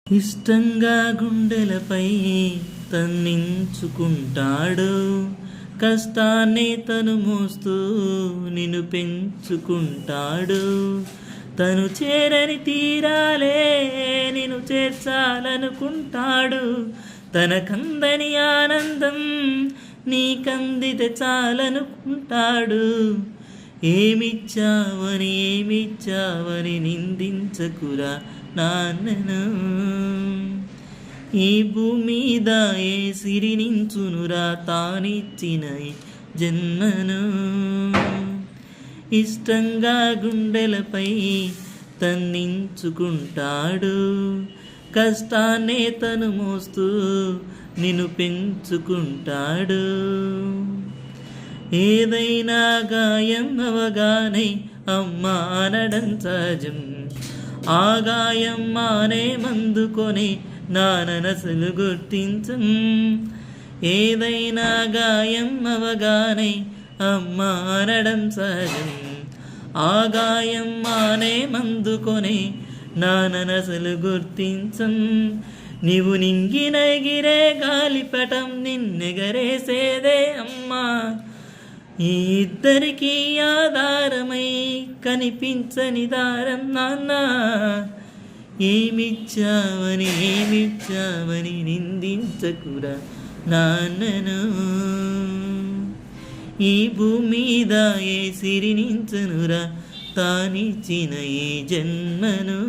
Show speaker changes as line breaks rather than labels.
ఇష్టంగా గుండెలపై తన్నించుకుంటాడు, కష్టాన్ని తను మోస్తూ నిన్ను పెంచుకుంటాడు. తను చేరని తీరాలే నిన్ను చేర్చాలనుకుంటాడు. తనకందని ఆనందం నీకందితే చాలనుకుంటాడు. ఏమిచ్చావని నిందించకురా నాన్నను. ఈ భూమి మీద ఏ సిరినించునురా తానిచ్చిన ఈ జన్మను. ఇష్టంగా గుండెలపై తన్నించుకుంటాడు, కష్టాన్నే తను మోస్తూ నిన్ను పెంచుకుంటాడు. ఏదైనా గాయం అవగానే అమ్మా అనడం సహజం. ఆ గాయం మానే మందుకొని నాననసలు గుర్తించం. ఏదైనా గాయం అవగానే అమ్మా అనడం సహజం. ఆ గాయం మానే మందుకొని నాననసలు గుర్తించం. నీవు నింగిన ఎగిరే గాలిపటం నిన్నెగరేసేదే అమ్మా. ఈ ఇద్దరికి ఆధారమై కనిపించని దారం నాన్న. ఏమిచ్చావని నిందించకురా నాన్నను. ఈ భూమి మీద ఏ సిరినించనురా తానిచ్చిన ఈ జన్మను.